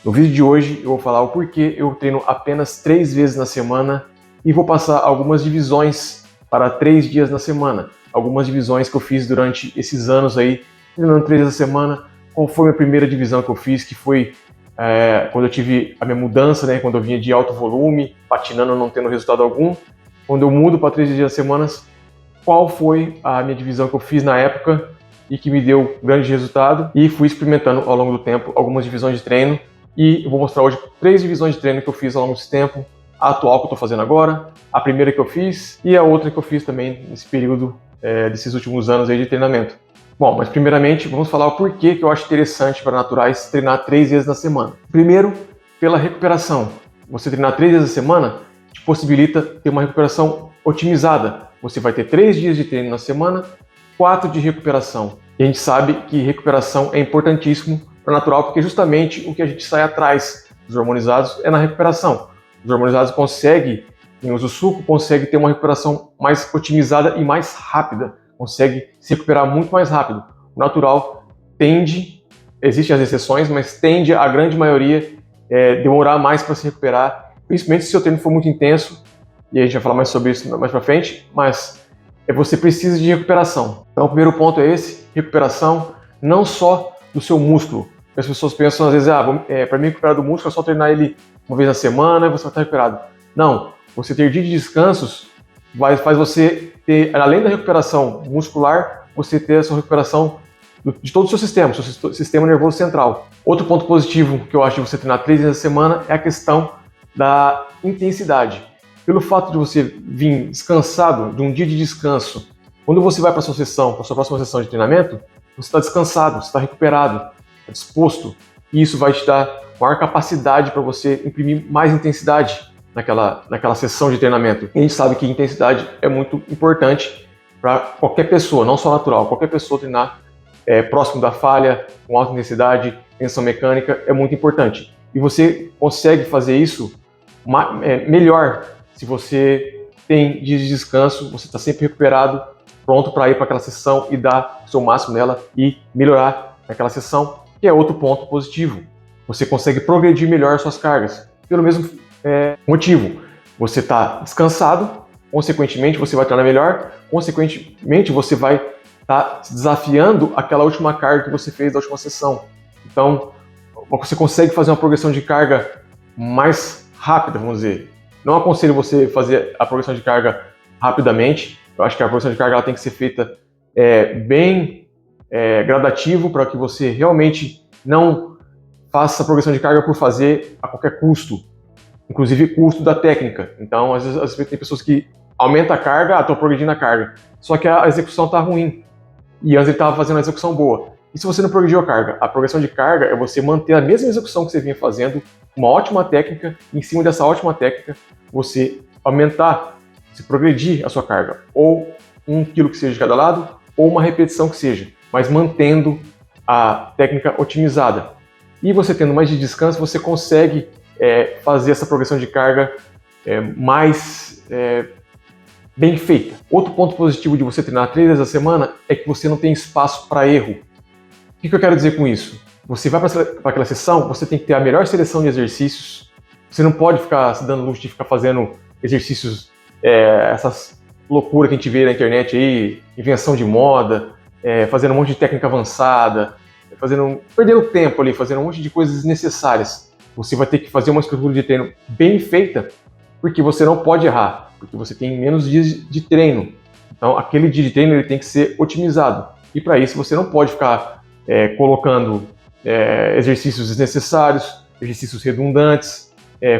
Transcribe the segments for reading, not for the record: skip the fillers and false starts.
No vídeo de hoje eu vou falar o porquê eu treino apenas 3 vezes na semana e vou passar algumas divisões para 3 dias na semana. Algumas divisões que eu fiz durante esses anos aí, treinando 3 vezes na semana. Qual foi a primeira divisão que eu fiz, que foi quando eu tive a minha mudança, né, quando eu vinha de alto volume, patinando, não tendo resultado algum. Quando eu mudo para 3 dias na semana, qual foi a minha divisão que eu fiz na época e que me deu grande resultado, e fui experimentando ao longo do tempo algumas divisões de treino, e eu vou mostrar hoje 3 divisões de treino que eu fiz ao longo desse tempo, a atual que eu estou fazendo agora, a primeira que eu fiz e a outra que eu fiz também nesse período desses últimos anos aí de treinamento. Bom, mas primeiramente vamos falar o porquê que eu acho interessante para naturais treinar 3 vezes na semana. Primeiro, pela recuperação. Você treinar 3 vezes na semana te possibilita ter uma recuperação otimizada. Você vai ter 3 dias de treino na semana, 4 de recuperação. E a gente sabe que recuperação é importantíssimo para o natural, porque justamente o que a gente sai atrás dos hormonizados é na recuperação. Os hormonizados conseguem, quem usa o suco, consegue ter uma recuperação mais otimizada e mais rápida. Consegue se recuperar muito mais rápido. O natural tende, existem as exceções, mas tende a grande maioria demorar mais para se recuperar, principalmente se o seu treino for muito intenso, e a gente vai falar mais sobre isso mais para frente, mas você precisa de recuperação. Então o primeiro ponto é esse, recuperação não só do seu músculo. As pessoas pensam às vezes, para mim recuperar do músculo é só treinar ele uma vez na semana e você vai estar recuperado. Não, você ter dia de descansos faz você ter, além da recuperação muscular, você ter essa recuperação de todo o seu sistema nervoso central. Outro ponto positivo que eu acho de você treinar 3 vezes na semana é a questão da intensidade. Pelo fato de você vir descansado, de um dia de descanso, quando você vai para a sua sessão, para a sua próxima sessão de treinamento, você está descansado, você está recuperado, está disposto, e isso vai te dar maior capacidade para você imprimir mais intensidade naquela sessão de treinamento. E a gente sabe que intensidade é muito importante para qualquer pessoa, não só natural, qualquer pessoa treinar próximo da falha, com alta intensidade, tensão mecânica, é muito importante. E você consegue fazer isso melhor se você tem dias de descanso, você está sempre recuperado, pronto para ir para aquela sessão e dar o seu máximo nela e melhorar naquela sessão, que é outro ponto positivo. Você consegue progredir melhor suas cargas, pelo mesmo motivo. Você está descansado, consequentemente você vai treinar melhor, consequentemente você vai estar desafiando aquela última carga que você fez da última sessão. Então, você consegue fazer uma progressão de carga mais rápida, vamos dizer. Não aconselho você fazer a progressão de carga rapidamente. Eu acho que a progressão de carga ela tem que ser feita bem gradativo, para que você realmente não faça a progressão de carga por fazer a qualquer custo, inclusive custo da técnica. Então, às vezes tem pessoas que aumentam a carga, estão progredindo a carga, só que a execução está ruim, e antes ele estava fazendo a execução boa. E se você não progrediu a carga? A progressão de carga é você manter a mesma execução que você vinha fazendo, uma ótima técnica, e em cima dessa ótima técnica, você aumentar, se progredir a sua carga, ou 1 quilo que seja de cada lado, ou uma repetição que seja, mas mantendo a técnica otimizada. E você tendo mais de descanso, você consegue fazer essa progressão de carga mais bem feita. Outro ponto positivo de você treinar 3 vezes a semana é que você não tem espaço para erro. O que eu quero dizer com isso? Você vai para aquela sessão, você tem que ter a melhor seleção de exercícios. Você não pode ficar se dando luxo de ficar fazendo exercícios, essas loucuras que a gente vê na internet aí, invenção de moda, fazendo um monte de técnica avançada, perdendo tempo ali, fazendo um monte de coisas desnecessárias. Você vai ter que fazer uma estrutura de treino bem feita, porque você não pode errar, porque você tem menos dias de treino. Então, aquele dia de treino ele tem que ser otimizado. E para isso, você não pode ficar colocando exercícios desnecessários, exercícios redundantes,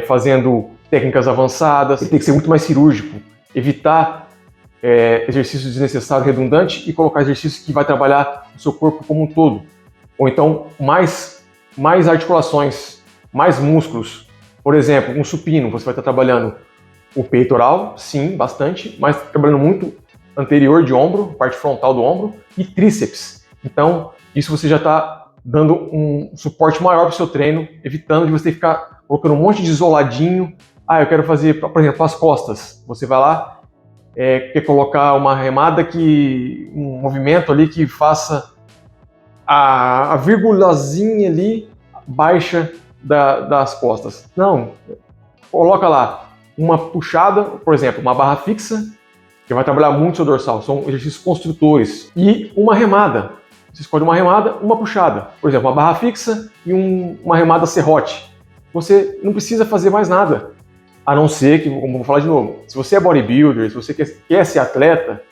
fazendo técnicas avançadas. Ele tem que ser muito mais cirúrgico, evitar exercícios desnecessários, redundantes, e colocar exercícios que vai trabalhar o seu corpo como um todo. Ou então, mais articulações, mais músculos. Por exemplo, um supino, você vai estar trabalhando o peitoral, sim, bastante, mas trabalhando muito anterior de ombro, parte frontal do ombro, e tríceps. Então, isso você já está dando um suporte maior para o seu treino, evitando de você ficar colocando um monte de isoladinho. Eu quero fazer, por exemplo, as costas. Você vai lá, quer colocar uma remada um movimento ali que faça a virgulazinha ali baixa das costas. Não, coloca lá uma puxada, por exemplo, uma barra fixa, que vai trabalhar muito o seu dorsal, são exercícios construtores, e uma remada. Você escolhe uma remada, uma puxada. Por exemplo, uma barra fixa e uma remada serrote. Você não precisa fazer mais nada, a não ser que, como eu vou falar de novo, se você é bodybuilder, se você quer ser atleta,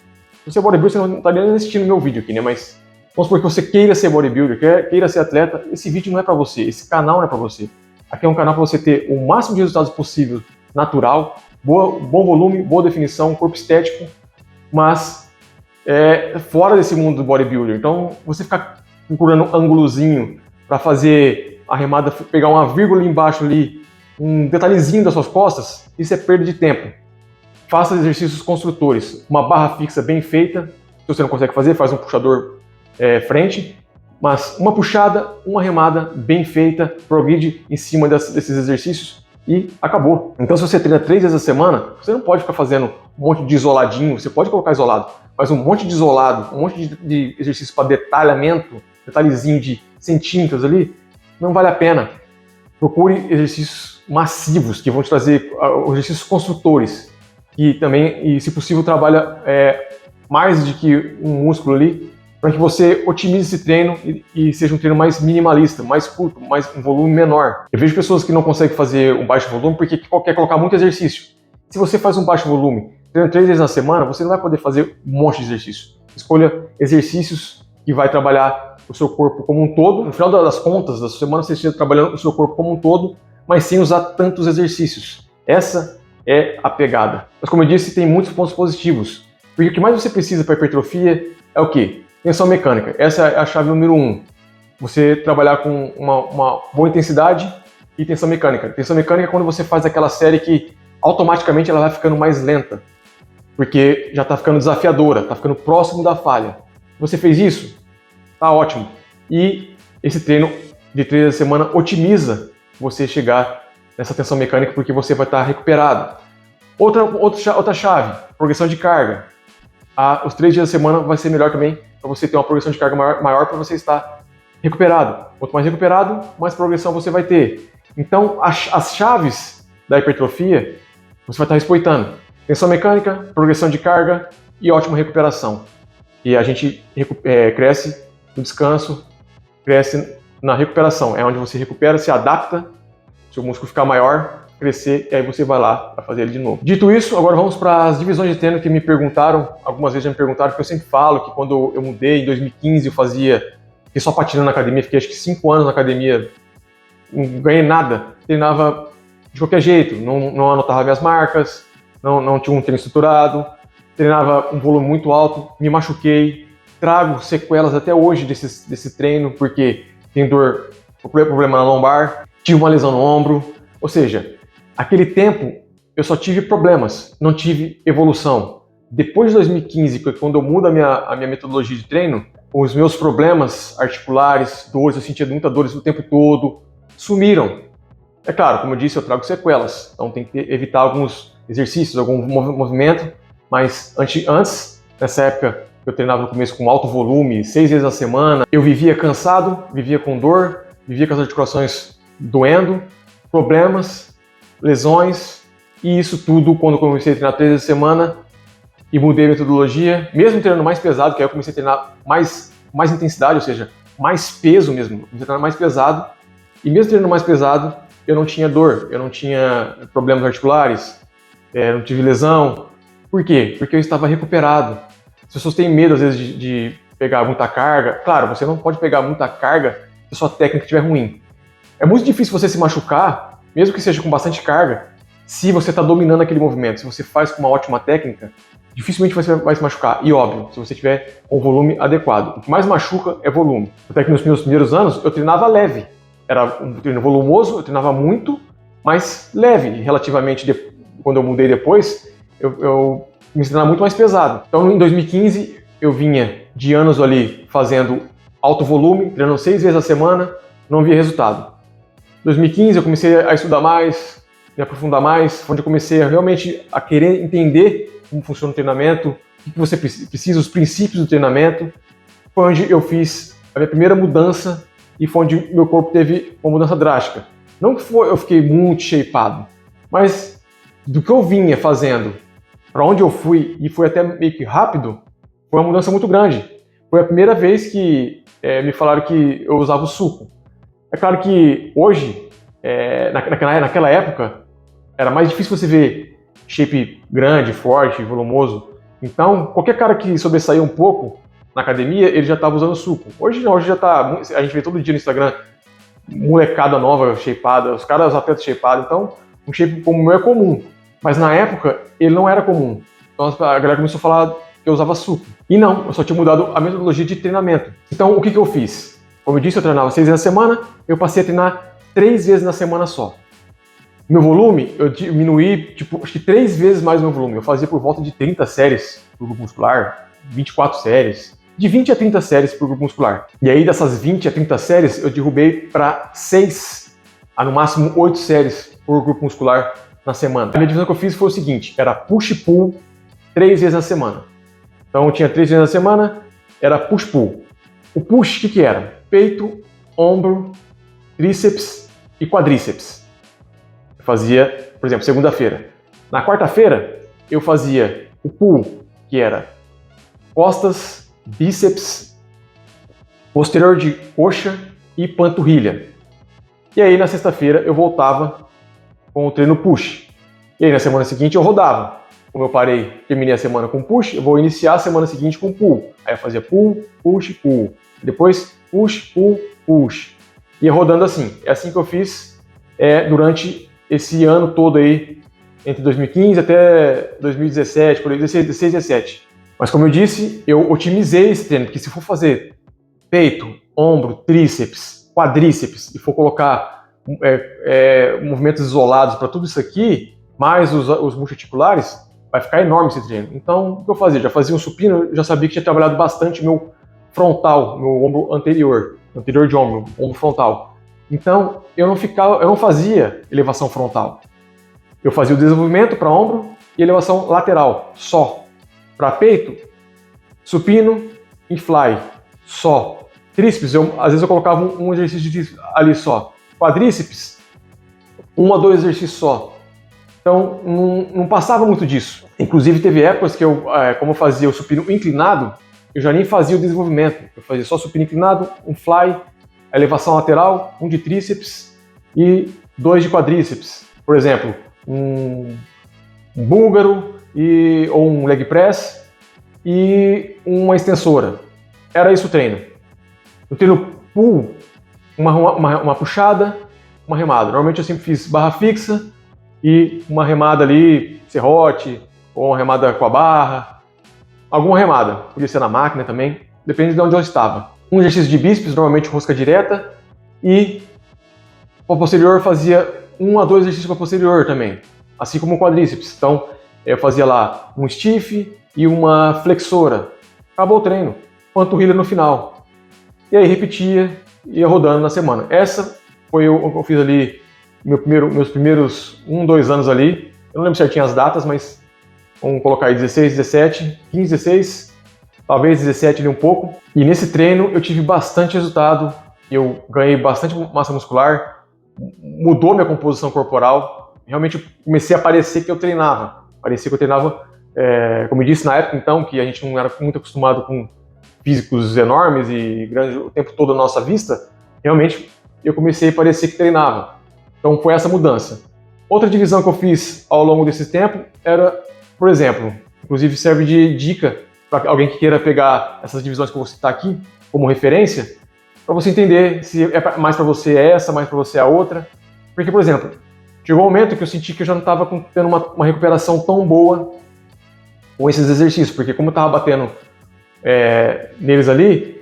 se você é bodybuilder, você não está nem assistindo meu vídeo aqui, né? Mas vamos supor que você queira ser bodybuilder, queira ser atleta, esse vídeo não é para você, esse canal não é para você. Aqui é um canal para você ter o máximo de resultados possível, natural, bom volume, boa definição, corpo estético, mas fora desse mundo do bodybuilder. Então, você ficar procurando um ângulozinho para fazer a remada, pegar uma vírgula embaixo ali, um detalhezinho das suas costas, isso é perda de tempo. Faça exercícios construtores, uma barra fixa bem feita, se você não consegue fazer, faz um puxador frente, mas uma puxada, uma remada bem feita, progride em cima desses exercícios e acabou. Então, se você treina 3 vezes a semana, você não pode ficar fazendo um monte de isoladinho, você pode colocar isolado, mas um monte de isolado, um monte de exercício para detalhamento, detalhezinho de centímetros ali, não vale a pena. Procure exercícios massivos que vão te trazer exercícios construtores e também, e se possível, trabalha mais do que um músculo ali, para que você otimize esse treino e seja um treino mais minimalista, mais curto, mais um volume menor. Eu vejo pessoas que não conseguem fazer um baixo volume porque quer colocar muito exercício. Se você faz um baixo volume, treina 3 vezes na semana, você não vai poder fazer um monte de exercício. Escolha exercícios que vai trabalhar o seu corpo como um todo. No final das contas, da semana você esteja trabalhando o seu corpo como um todo, mas sem usar tantos exercícios. Essa é a pegada. Mas como eu disse, tem muitos pontos positivos. Porque o que mais você precisa para hipertrofia é o quê? Tensão mecânica. Essa é a chave número 1. Você trabalhar com uma boa intensidade e tensão mecânica. Tensão mecânica é quando você faz aquela série que automaticamente ela vai ficando mais lenta, porque já está ficando desafiadora, está ficando próximo da falha. Você fez isso? Tá ótimo. E esse treino de 3 vezes a semana otimiza você chegar nessa tensão mecânica porque você vai estar recuperado. Outra chave, progressão de carga. Os 3 dias da semana vai ser melhor também para você ter uma progressão de carga maior para você estar recuperado. Quanto mais recuperado, mais progressão você vai ter. Então, as chaves da hipertrofia você vai estar respeitando. Tensão mecânica, progressão de carga e ótima recuperação. E a gente cresce no descanso, cresce na recuperação. É onde você recupera, se adapta, seu músculo ficar maior, crescer, e aí você vai lá para fazer ele de novo. Dito isso, agora vamos para as divisões de treino que me perguntaram, algumas vezes já me perguntaram, porque eu sempre falo que quando eu mudei, em 2015, fiquei só patinando na academia, fiquei acho que 5 anos na academia, não ganhei nada, treinava de qualquer jeito, não anotava minhas marcas, não tinha um treino estruturado, treinava um volume muito alto, me machuquei, trago sequelas até hoje desse treino, porque tem dor, problema na lombar, tive uma lesão no ombro, ou seja, aquele tempo eu só tive problemas, não tive evolução. Depois de 2015, quando eu mudo a minha metodologia de treino, os meus problemas articulares, dores, eu sentia muita dores o tempo todo, sumiram. É claro, como eu disse, eu trago sequelas, então tem que evitar alguns exercícios, algum movimento, mas antes, nessa época, eu treinava no começo com alto volume, 6 vezes na semana, eu vivia cansado, vivia com dor, vivia com as articulações doendo, problemas, lesões, e isso tudo quando eu comecei a treinar 3 vezes na semana e mudei a metodologia, mesmo treinando mais pesado, que aí eu comecei a treinar mais intensidade, ou seja, mais peso mesmo, comecei a treinar mais pesado, e mesmo treinando mais pesado, eu não tinha dor, eu não tinha problemas articulares, não tive lesão. Por quê? Porque eu estava recuperado. As pessoas têm medo, às vezes, de pegar muita carga. Claro, você não pode pegar muita carga se a sua técnica estiver ruim. É muito difícil você se machucar, mesmo que seja com bastante carga, se você está dominando aquele movimento. Se você faz com uma ótima técnica, dificilmente você vai se machucar. E óbvio, se você tiver um volume adequado. O que mais machuca é volume. Até que nos meus primeiros anos, eu treinava leve. Era um treino volumoso, eu treinava muito, mas leve. Relativamente, quando eu mudei depois, eu comecei a treinar muito mais pesado. Então, em 2015, eu vinha de anos ali fazendo alto volume, treinando 6 vezes a semana, não via resultado. Em 2015, eu comecei a estudar mais, me aprofundar mais, onde eu comecei realmente a querer entender como funciona o treinamento, o que você precisa, os princípios do treinamento. Foi onde eu fiz a minha primeira mudança e foi onde meu corpo teve uma mudança drástica. Não que eu fiquei muito shapeado, mas do que eu vinha fazendo para onde eu fui, e foi até meio que rápido, foi uma mudança muito grande. Foi a primeira vez que me falaram que eu usava o suco. É claro que hoje, naquela época, era mais difícil você ver shape grande, forte, volumoso. Então, qualquer cara que sobressaía um pouco na academia, ele já estava usando suco. Hoje não, hoje já tá. A gente vê todo dia no Instagram molecada nova, shapeada, os caras atletas shapeados. Então, um shape como o meu é comum. Mas na época, ele não era comum. Então a galera começou a falar que eu usava suco. E não, eu só tinha mudado a metodologia de treinamento. Então, o que eu fiz? Como eu disse, eu treinava 6 vezes na semana, eu passei a treinar 3 vezes na semana só. Meu volume, eu diminuí, acho que 3 vezes mais o meu volume. Eu fazia por volta de 30 séries por grupo muscular, 24 séries, de 20 a 30 séries por grupo muscular. E aí, dessas 20 a 30 séries, eu derrubei para 6 a no máximo 8 séries por grupo muscular na semana. A minha divisão que eu fiz foi o seguinte, era push-pull 3 vezes na semana. Então eu tinha 3 vezes na semana, era push-pull. O push, o que era? Peito, ombro, tríceps e quadríceps. Eu fazia, por exemplo, segunda-feira. Na quarta-feira, eu fazia o pull, que era costas, bíceps, posterior de coxa e panturrilha. E aí na sexta-feira eu voltava com o treino push. E aí na semana seguinte eu rodava. Como eu terminei a semana com push, eu vou iniciar a semana seguinte com pull. Aí eu fazia pull, push, pull. Depois push, pull, push. Ia rodando assim. É assim que eu fiz durante esse ano todo aí, entre 2015 até 2017, por aí, 16, 17. Mas como eu disse, eu otimizei esse treino, porque se for fazer peito, ombro, tríceps, quadríceps e for colocar movimentos isolados para tudo isso aqui, mais os multiarticulares, vai ficar enorme esse treino. Então, o que eu fazia? Já fazia um supino, já sabia que tinha trabalhado bastante meu frontal, meu ombro anterior de ombro frontal. Então, eu não fazia elevação frontal. Eu fazia o desenvolvimento para ombro e elevação lateral, só. Para peito, supino e fly, só. Tríceps, às vezes eu colocava um exercício ali só. Quadríceps, 1 a 2 exercícios só. Então, não passava muito disso. Inclusive, teve épocas que como eu fazia o supino inclinado, eu já nem fazia o desenvolvimento. Eu fazia só supino inclinado, um fly, a elevação lateral, um de tríceps e 2 de quadríceps. Por exemplo, um búlgaro ou um leg press e uma extensora. Era isso o treino. O treino pull, uma puxada, uma remada. Normalmente eu sempre fiz barra fixa e uma remada ali, serrote, ou uma remada com a barra. Alguma remada, podia ser na máquina também, depende de onde eu estava. Um exercício de bíceps, normalmente rosca direta, e para posterior fazia 1 a 2 exercícios para posterior também, assim como o quadríceps. Então eu fazia lá um stiff e uma flexora. Acabou o treino, panturrilha no final. E aí repetia, ia rodando na semana. Essa foi o que eu fiz ali, meus primeiros 1, 2 anos ali. Eu não lembro certinho as datas, mas vamos colocar aí 16, 17, 15, 16, talvez 17 ali um pouco. E nesse treino eu tive bastante resultado, eu ganhei bastante massa muscular, mudou minha composição corporal. Realmente eu comecei a parecer que eu treinava. Parecia que eu treinava, como eu disse na época então, que a gente não era muito acostumado com físicos enormes e grandes o tempo todo à nossa vista. Realmente eu comecei a parecer que treinava. Então foi essa mudança. Outra divisão que eu fiz ao longo desse tempo era, por exemplo, inclusive serve de dica para alguém que queira pegar essas divisões que eu vou citar aqui como referência, para você entender se é mais para você essa, mais para você a outra. Porque, por exemplo, chegou um momento que eu senti que eu já não estava tendo uma recuperação tão boa com esses exercícios, porque como eu estava batendo neles ali,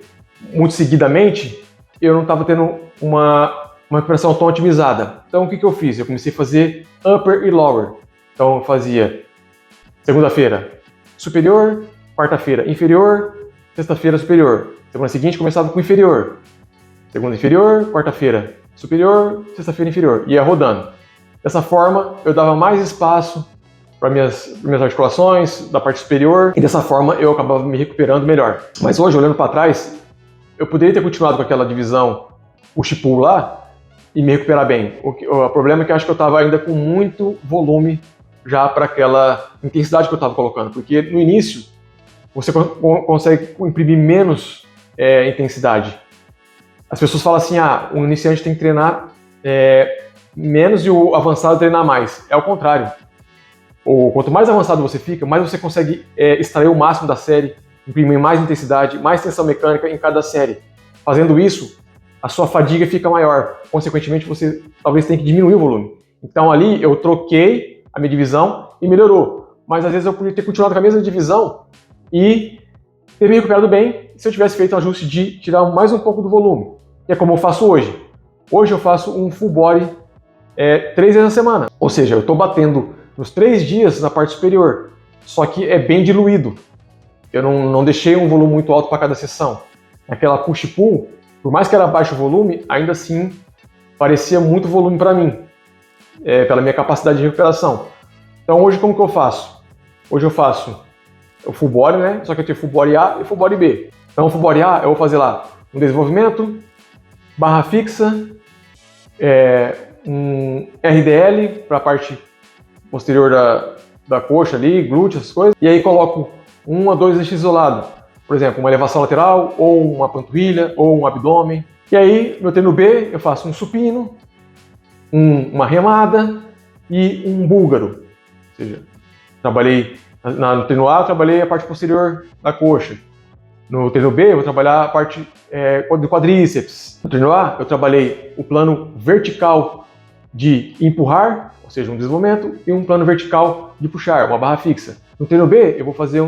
muito seguidamente, eu não estava tendo uma recuperação tão otimizada. Então o que eu fiz? Eu comecei a fazer upper e lower. Então eu fazia segunda-feira superior, quarta-feira inferior, sexta-feira superior. Semana seguinte começava com inferior. Segunda inferior, quarta-feira superior, sexta-feira inferior. Ia rodando. Dessa forma eu dava mais espaço para minhas articulações da parte superior e dessa forma eu acabava me recuperando melhor. Mas hoje, olhando para trás, eu poderia ter continuado com aquela divisão push-pull lá, e me recuperar bem. O problema é que eu acho que eu estava ainda com muito volume já para aquela intensidade que eu estava colocando, porque no início você consegue imprimir menos intensidade. As pessoas falam assim, o iniciante tem que treinar menos e o avançado treinar mais. É o contrário. Quanto mais avançado você fica, mais você consegue extrair o máximo da série, imprimir mais intensidade, mais tensão mecânica em cada série. Fazendo isso, a sua fadiga fica maior. Consequentemente, você talvez tenha que diminuir o volume. Então ali eu troquei a minha divisão e melhorou. Mas às vezes eu podia ter continuado com a mesma divisão e ter me recuperado bem se eu tivesse feito o ajuste de tirar mais um pouco do volume. Que é como eu faço hoje. Hoje eu faço um full body 3 vezes na semana. Ou seja, eu estou batendo nos 3 dias na parte superior. Só que é bem diluído. Eu não deixei um volume muito alto para cada sessão. Aquela push-pull, por mais que era baixo volume, ainda assim parecia muito volume para mim, pela minha capacidade de recuperação. Então hoje como que eu faço? Hoje eu faço o full body, né? Só que eu tenho full body A e full body B. Então o full body A eu vou fazer lá um desenvolvimento, barra fixa, um RDL para a parte posterior da coxa ali, glúteo, essas coisas. E aí coloco 1 a 2 exercícios isolados. Por exemplo, uma elevação lateral, ou uma panturrilha, ou um abdômen. E aí, no treino B, eu faço um supino, uma remada e um búlgaro. Ou seja, trabalhei no treino A, eu trabalhei a parte posterior da coxa. No treino B, eu vou trabalhar a parte do quadríceps. No treino A, eu trabalhei o plano vertical de empurrar, ou seja, um desenvolvimento, e um plano vertical de puxar, uma barra fixa. No treino B, eu vou fazer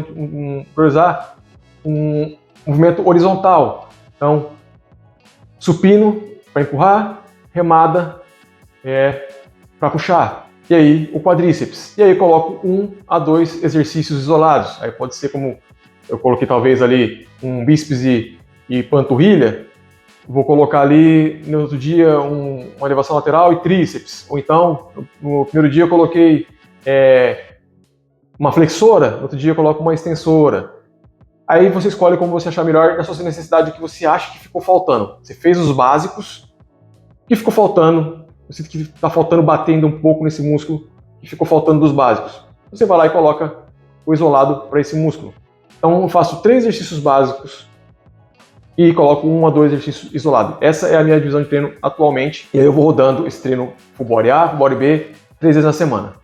priorizar um movimento horizontal. Então, supino para empurrar, remada para puxar. E aí, o quadríceps. E aí, eu coloco 1 a 2 exercícios isolados. Aí pode ser como eu coloquei talvez ali um bíceps e panturrilha. Vou colocar ali no outro dia uma elevação lateral e tríceps. Ou então, no primeiro dia eu coloquei uma flexora, no outro dia eu coloco uma extensora. Aí você escolhe como você achar melhor na sua necessidade, o que você acha que ficou faltando. Você fez os básicos, o que ficou faltando? Você que está faltando batendo um pouco nesse músculo, que ficou faltando dos básicos. Você vai lá e coloca o isolado para esse músculo. Então eu faço 3 exercícios básicos e coloco 1 a 2 exercícios isolados. Essa é a minha divisão de treino atualmente. E aí eu vou rodando esse treino full body A, full body B, 3 vezes na semana.